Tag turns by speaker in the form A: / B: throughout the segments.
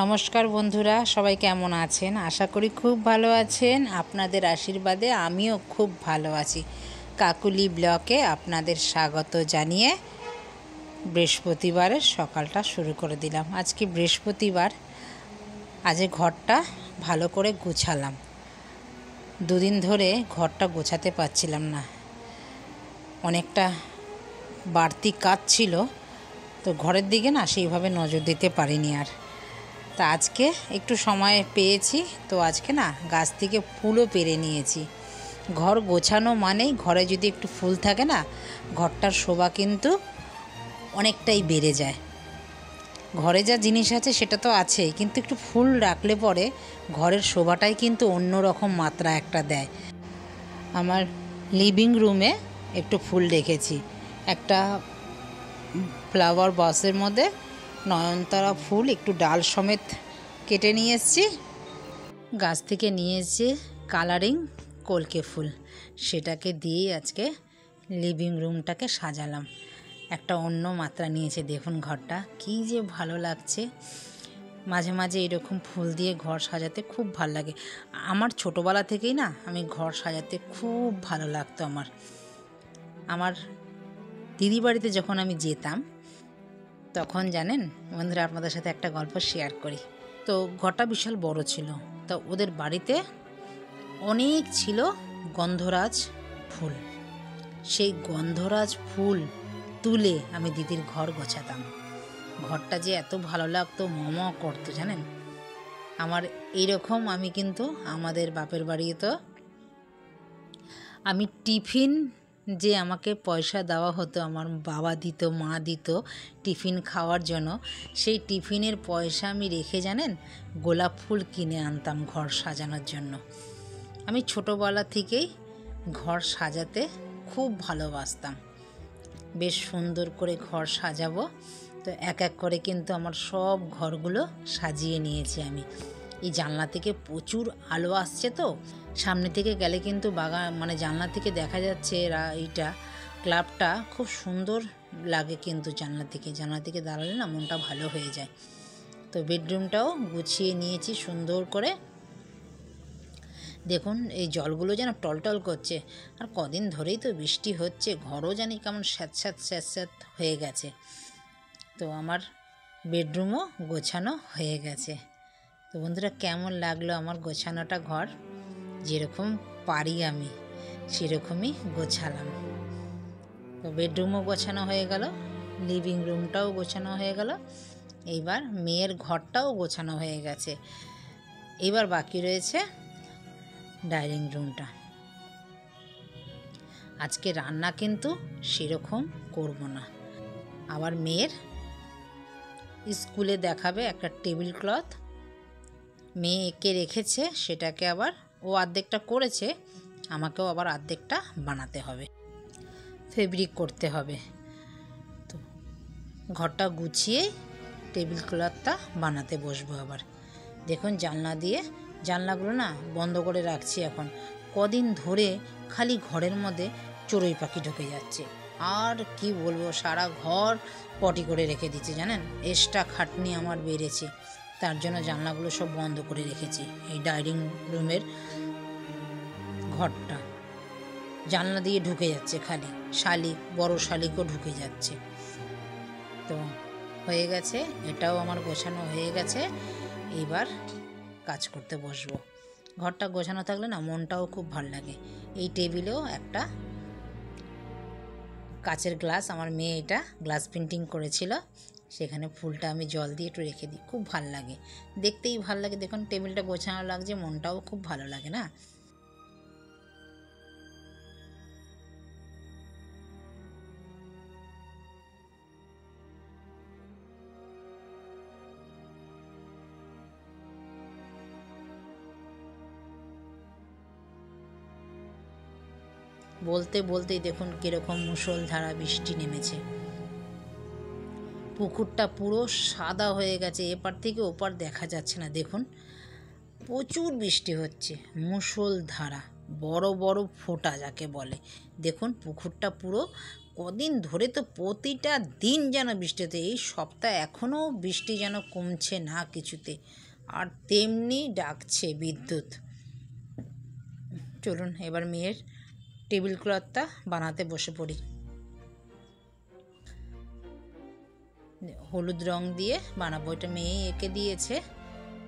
A: নমস্কার বন্ধুরা, সবাই কেমন আছেন? আশা করি খুব ভালো আছেন। আপনাদের আশীর্বাদে আমিও খুব ভালো আছি। কাকুলি ব্লকে আপনাদের স্বাগত জানিয়ে বৃহস্পতিবারের সকালটা শুরু করে দিলাম। আজকে বৃহস্পতিবার, আজ ঘরটা ভালো করে গুছালাম। দুদিন ধরে ঘরটা গোছাতে পারছিলাম না, অনেকটা বাড়তি কাজ ছিল, তো ঘরের দিকে না সেইভাবে নজর দিতে পারিনি আর। তা আজকে একটু সময় পেয়েছি, তো আজকে না গাছ থেকে ফুলও পেড়ে নিয়েছি। ঘর গোছানো মানেই ঘরে যদি একটু ফুল থাকে না, ঘরটার শোভা কিন্তু অনেকটাই বেড়ে যায়। ঘরে যা জিনিস আছে সেটা তো আছেই, কিন্তু একটু ফুল রাখলে পরে ঘরের শোভাটাই কিন্তু অন্য রকম মাত্রা একটা দেয়। আমার লিভিং রুমে একটু ফুল রেখেছি, একটা ফ্লাওয়ার বাসের মধ্যে নয়নতারা ফুল একটু ডাল সমেত কেটে নিয়ে এসেছি। গাছ থেকে নিয়ে এসেছি কালারিং কলকে ফুল, সেটাকে দিয়েই আজকে লিভিং রুমটাকে সাজালাম। একটা অন্য মাত্রা নিয়েছে। দেখুন ঘরটা কী যে ভালো লাগছে। মাঝে মাঝে এরকম ফুল দিয়ে ঘর সাজাতে খুব ভালো লাগে। আমার ছোটোবেলা থেকেই না আমি ঘর সাজাতে খুব ভালো লাগতো। আমার দিদি বাড়িতে যখন আমি যেতাম, তখন জানেন বন্ধুরা, আপনাদের সাথে একটা গল্প শেয়ার করি। তো ঘরটা বিশাল বড় ছিল, তো ওদের বাড়িতে অনেক ছিল গন্ধরাজ ফুল। সেই গন্ধরাজ ফুল তুলে আমি দিদির ঘর গোছাতাম। ঘরটা যে এত ভালো লাগতো, মম করতো জানেন। আমার এইরকম আমি কিন্তু আমাদের বাপের বাড়িতে তো আমি টিফিন যে আমাকে পয়সা দেওয়া হতো, আমার বাবা দিত, মা দিত টিফিন খাওয়ার জন্য, সেই টিফিনের পয়সা আমি রেখে জানেন গোলাপ ফুল কিনে আনতাম ঘর সাজানোর জন্য। আমি ছোটোবেলা থেকেই ঘর সাজাতে খুব ভালোবাসতাম। বেশ সুন্দর করে ঘর সাজাবো, তো এক এক করে কিন্তু আমার সব ঘরগুলো সাজিয়ে নিয়েছি আমি। এই জানলা থেকে প্রচুর আলো আসছে, তো সামনে থেকে গেলে কিন্তু বাগান জানলা থেকে দেখা যাচ্ছে এইটা ক্লাবটা খুব সুন্দর লাগে। কিন্তু জানলা থেকে দাঁড়ালে না মনটা ভালো হয়ে যায়। তো বেডরুমটাও গুছিয়ে নিয়েছি সুন্দর করে। দেখুন এই জলগুলো যেন টলটল করছে, আর কদিন ধরেই তো বৃষ্টি হচ্ছে, ঘরও জানি কেমন স্যাঁতস্যাঁত হয়ে গেছে। তো আমার বেডরুমও গোছানো হয়ে গেছে। তো বন্ধুরা, কেমন লাগলো আমার গোছানোটা? ঘর যেরকম পারি আমি সেরকমই গোছালাম। তো বেডরুমও গোছানো হয়ে গেল, লিভিং রুমটাও গোছানো হয়ে গেল, এইবার মেয়ের ঘরটাও গোছানো হয়ে গেছে। এইবার বাকি রয়েছে ডাইনিং রুমটা। আজকে রান্না কিন্তু সেরকম করব না। আবার মেয়ের স্কুলে দেখাবে একটা টেবিল ক্লথ, মেয়ে এঁকে রেখেছে, সেটাকে আবার ও অর্ধেকটা করেছে, আমাকেও আবার অর্ধেকটা বানাতে হবে, ফেব্রিক করতে হবে। তো ঘরটা গুছিয়ে টেবিল ক্লথটা বানাতে বসবো আবার। দেখুন জানলাগুলো না বন্ধ করে রাখছি এখন। কদিন ধরে খালি ঘরের মধ্যে চড়ুই পাখি ঢুকে যাচ্ছে, আর কি বলবো, সারা ঘর পটি করে রেখে দিচ্ছে জানেন। এক্সট্রা খাটনি আমার বেড়েছে, তার জন্য জানলাগুলো সব বন্ধ করে রেখেছি। এই ডাইনিং রুমের ঘরটা জানলা দিয়ে ঢুকে যাচ্ছে, খালি শালিক, বড় শালিকও ঢুকে যাচ্ছে। তো হয়ে গেছে, এটাও আমার গোছানো হয়ে গেছে। এইবার কাজ করতে বসবো। ঘরটা গোছানো থাকলে না মনটাও খুব ভালো লাগে। এই টেবিলেও একটা কাচের গ্লাস, আমার মেয়ে এটা গ্লাস পেন্টিং করেছিল, সেখানে ফুলটা আমি জল দিয়ে একটু রেখে দিই, খুব ভালো লাগে, দেখতেই ভালো লাগে। দেখুন টেবিলটা গোছানো লাগছে, মনটাও খুব ভালো লাগে না। বলতে বলতেই দেখুন কীরকম মুষলধারা বৃষ্টি নেমেছে। পুকুরটা পুরো সাদা হয়ে গেছে, এপার থেকে ওপার দেখা যাচ্ছে না। দেখুন প্রচুর বৃষ্টি হচ্ছে, মুষলধারা। বড় বড় ফোঁটা যাকে বলে। দেখুন পুকুরটা পুরো কদিন ধরে তো প্রতিটা দিন যেন বৃষ্টি হতে, এই সপ্তাহ এখনও বৃষ্টি যেন কমছে না কিছুতে, আর তেমনি ডাকছে বিদ্যুৎ। চলুন এবার মেয়ের টেবিল ক্লথটা বানাতে বসে পড়ি। হলুদ রং দিয়ে বানাবো, এটা মেয়ে এঁকে দিয়েছে,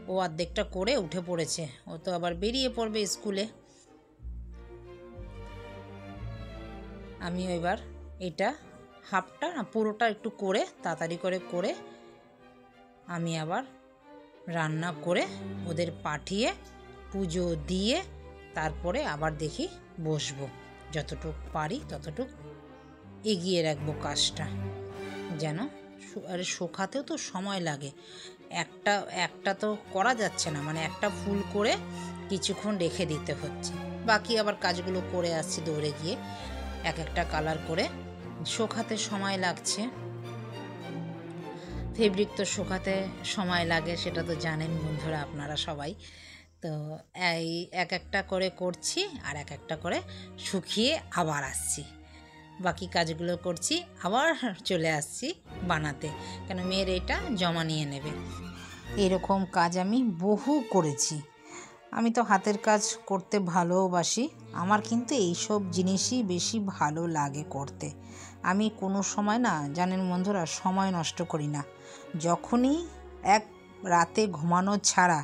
A: ও অর্ধেকটা করে উঠে পড়েছে, ও তো আবার বেরিয়ে পড়বে স্কুলে। আমি এবার এটা হাফটা না পুরোটা একটু করে তাড়াতাড়ি করে আমি আবার রান্না করে ওদের পাঠিয়ে পুজো দিয়ে তারপরে আবার দেখি বসবো, যতটুকু পারি ততটুক এগিয়ে রাখবো কাজটা, যেন আরে শোকাতেও তো সময় লাগে, একটা তো করা যাচ্ছে না, মানে একটা ফুল করে কিছুক্ষণ রেখে দিতে হচ্ছে, বাকি আবার কাজগুলো করে আসছি দৌড়ে গিয়ে, একটা কালার করে শোকাতে সময় লাগছে। ফেব্রিক তো শোকাতে সময় লাগে, সেটা তো জানেন বন্ধুরা আপনারা সবাই। তো এই একটা করে করছি আর একটা করে শুকিয়ে আবার আসছি, বাকি কাজগুলো করছি, আবার চলে আসছি বানাতে, কেন মেয়ের এটা জমা নিয়ে নেবে। এরকম কাজ আমি বহু করেছি, আমি তো হাতের কাজ করতে ভালোবাসি, আমার কিন্তু এইসব জিনিসই বেশি ভালো লাগে করতে। আমি কোনো সময় না জানেন বন্ধুরা সময় নষ্ট করি না, যখনই এক রাতে ঘুমানো ছাড়া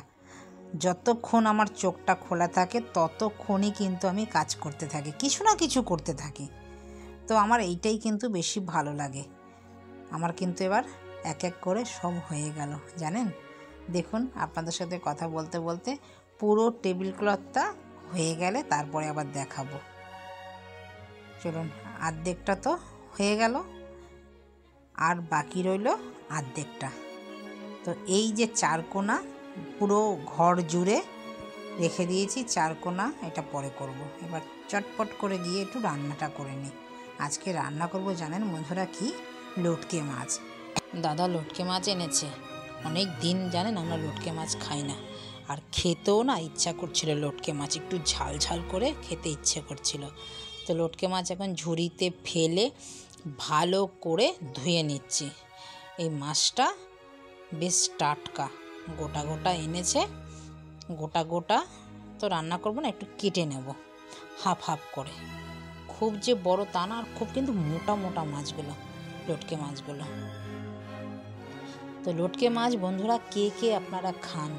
A: যতক্ষণ আমার চোখটা খোলা থাকে ততক্ষণই কিন্তু আমি কাজ করতে থাকি, কিছু না কিছু করতে থাকি, তো আমার এইটাই কিন্তু বেশি ভালো লাগে। আমার কিন্তু এবার এক করে সব হয়ে গেল জানেন। দেখুন আপনাদের সাথে কথা বলতে বলতে পুরো টেবিল ক্লথটা হয়ে গেলে তারপরে আবার দেখাবো। চলুন, অর্ধেকটা তো হয়ে গেল, আর বাকি রইল অর্ধেকটা। তো এই যে চারকোনা পুরো ঘর জুড়ে রেখে দিয়েছি, চারকোনা এটা পরে করব। এবার চটপট করে গিয়ে একটু রান্নাটা করে নিই। আজকে রান্না করব জানেন বন্ধুরা কি, লটকে মাছ। দাদা লটকে মাছ এনেছে, অনেক দিন জানেন আমরা লটকে মাছ খাই না, আর খেতেও না ইচ্ছা করছিল, লটকে মাছ একটু ঝাল ঝাল করে খেতে ইচ্ছে করছিল। তো লটকে মাছ এখন ঝুড়িতে ফেলে ভালো করে ধুয়ে নিচ্ছি। এই মাছটা বেশ টাটকা, গোটা গোটা এনেছে, গোটা গোটা তো রান্না করব না, একটু কেটে নেব হাফ হাফ করে, খুব যে বড় তা না, আর খুব কিন্তু মোটা মোটা মাছগুলো, লটকে মাছগুলো। তো লটকে মাছ বন্ধুরা কে কে আপনারা খান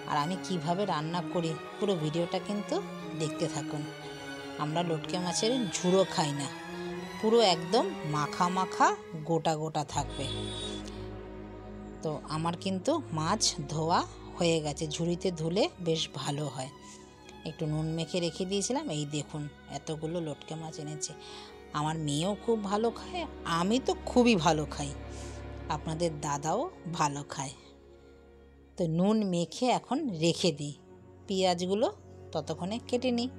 A: আর আমি কিভাবে রান্না করি পুরো ভিডিওটা কিন্তু দেখতে থাকুন। আমরা লটকে মাছের ঝুড়ো খাই না, পুরো একদম মাখা মাখা গোটা গোটা থাকবে। তো আমার কিন্তু মাছ ধোয়া হয়ে গেছে, ঝুড়িতে ধুলে বেশ ভালো হয়। একটু নুন মেখে রেখে দিয়েছিলাম, এই দেখুন এতগুলো লটকে মাছ এনেছে। আমার মেয়েও খুব ভালো খায়, আমি তো খুবই ভালো খাই, আপনাদের দাদাও ভালো খায়। তো নুন মেখে এখন রেখে দিই, পেঁয়াজগুলো ততক্ষণে কেটে নিই।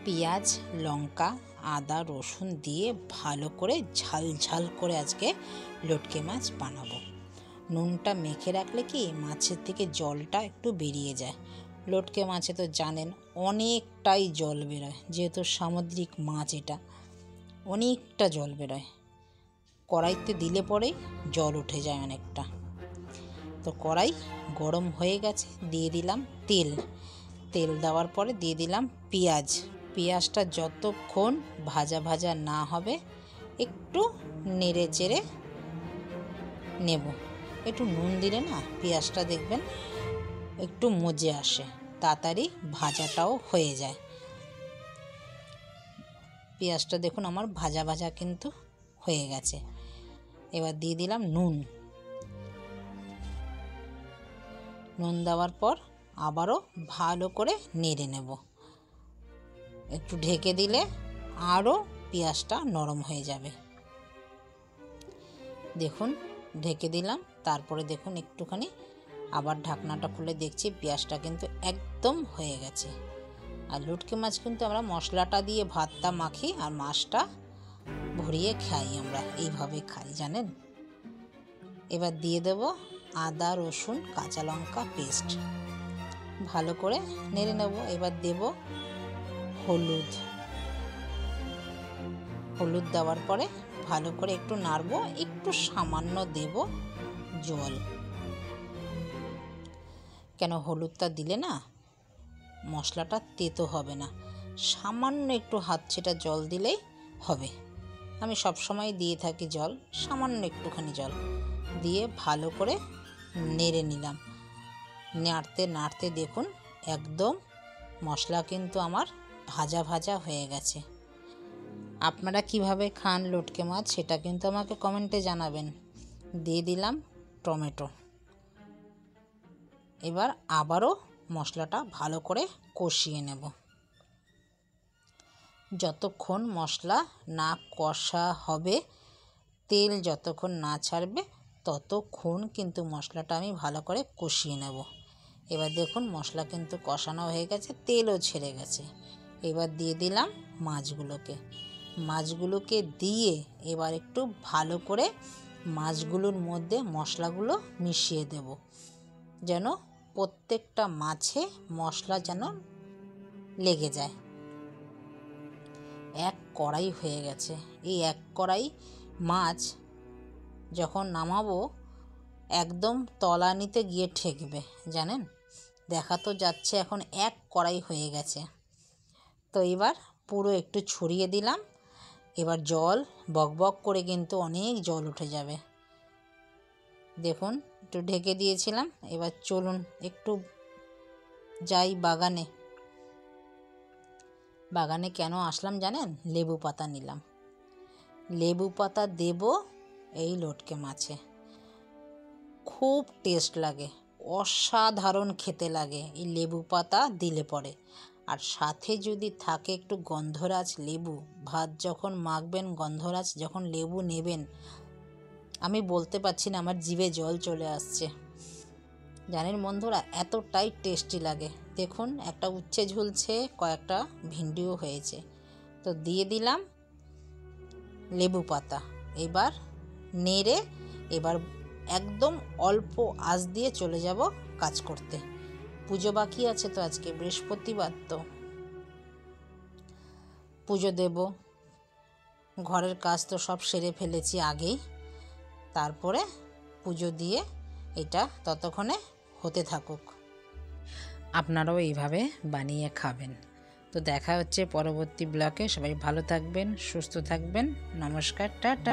A: পেঁয়াজ লঙ্কা আদা রসুন দিয়ে ভালো করে ঝাল ঝাল করে আজকে লটকে মাছ বানাবো। নুনটা মেখে রাখলে কি মাছের থেকে জলটা একটু বেরিয়ে যায়, লটকে মাছে তো জানেন অনেকটাই জল বেরোয়, যেহেতু সামুদ্রিক মাছ এটা অনেকটা জল বেরোয়, কড়াইতে দিলে পরেই জল উঠে যায় অনেকটা। তো কড়াই গরম হয়ে গেছে, দিয়ে দিলাম তেল, তেল দেওয়ার পরে দিয়ে দিলাম পেঁয়াজ। পেঁয়াজটা যতক্ষণ ভাজা ভাজা না হবে একটু নেড়ে চেড়ে নেব। একটু নুন দিলে না পেঁয়াজটা দেখবেন একটু মজে আসে, তাড়াতাড়ি ভাজাটাও হয়ে যায়। পেঁয়াজটা দেখুন আমার ভাজা ভাজা কিন্তু হয়ে গেছে। এবার দিয়ে দিলাম নুন, নুন দেওয়ার পর আবারও ভালো করে নেড়ে নেব, একটু ঢেকে দিলে আরও পেঁয়াজটা নরম হয়ে যাবে। দেখুন ঢেকে দিলাম, তারপরে দেখুন একটুখানি আবার ঢাকনাটা খুলে দেখছি পেঁয়াজটা কিন্তু একদম হয়ে গেছে। আর লটকে মাছ কিন্তু আমরা মশলাটা দিয়ে ভাতটা মাখি আর মাছটা ভরিয়ে খাই, আমরা এইভাবে খাই জানেন। এবার দিয়ে দেব আদা রসুন কাঁচা লঙ্কা পেস্ট, ভালো করে নেড়ে নেব। এবার দেব হলুদ। হলুদ দেওয়ার পরে ভালো করে একটু নাড়ব, একটু সামান্য দেব জল। কেন হলুদটা দিলে না মশলাটা তেতো হবে না, সামান্য একটু হাত ছেটা জল দিলেই হবে। আমি সবসময় দিয়ে থাকি জল, সামান্য একটুখানি জল দিয়ে ভালো করে নেড়ে নিলাম। নাড়তে নাড়তে দেখুন একদম মশলা কিন্তু আমার ভাজা ভাজা হয়ে গেছে। আপনারা কিভাবে খান লটকে মাছ সেটা কিন্তু আমাকে কমেন্টে জানাবেন। দিয়ে দিলাম টমেটো। এবার আবারও মশলাটা ভালো করে কষিয়ে নেব। যতক্ষণ মশলা না কষা হবে, তেল যতক্ষণ না ছাড়বে, ততক্ষণ কিন্তু মশলাটা আমি ভালো করে কষিয়ে নেব। এবার দেখুন মশলা কিন্তু কষানো হয়ে গেছে, তেলও ছেড়ে গেছে। এবার দিয়ে দিলাম মাছগুলোকে দিয়ে এবার একটু ভালো করে মাছগুলোর মধ্যে মশলাগুলো মিশিয়ে দেব, যেন প্রত্যেকটা মাছে মশলা যেন লেগে যায়। এক কড়াই হয়ে গেছে। এই এক কড়াই মাছ যখন নামাবো একদম তলানিতে গিয়ে ঠেকবে, জানেন। দেখা তো যাচ্ছে এখন এক কড়াই হয়ে গেছে। তো এবার পুরো একটু ছড়িয়ে দিলাম। এবার জল বকবক করে কিন্তু অনেক জল উঠে যাবে। দেখুন একটু ঢেকে দিয়েছিলাম। এবার চলুন একটু যাই বাগানে। বাগানে কেন আসলাম জানেন? লেবু পাতা নিলাম। লেবু পাতা দেব এই লটকে মাছে। খুব টেস্ট লাগে, অসাধারণ খেতে লাগে এই লেবু পাতা দিলে পরে। আর সাথে যদি থাকে একটু গন্ধরাজ লেবু, ভাত যখন মাখবেন গন্ধরাজ যখন লেবু নেবেন, আমি বলতে পারছি না, আমার জিভে জল চলে আসছে। জানেন বন্ধুরা, এতটাই টেস্টি লাগে। দেখুন একটা উচ্ছে ঝুলছে, কয়েকটা ভিন্ডিও হয়েছে। তো দিয়ে দিলাম লেবু পাতা। এবার নেড়ে এবার একদম অল্প আঁচ দিয়ে চলে যাব কাজ করতে। পুজো বাকি আছে তো, আজকে বৃহস্পতিবার, তো পুজো দেব। ঘরের কাজ তো সব সেরে ফেলেছি আগেই, তারপরে পুজো দিয়ে এটা ততক্ষণে হতে থাকুক। আপনারাও এইভাবে বানিয়ে খাবেন। তো দেখা হচ্ছে পরবর্তী ব্লগে। সবাই ভালো থাকবেন, সুস্থ থাকবেন। নমস্কার, টাটা।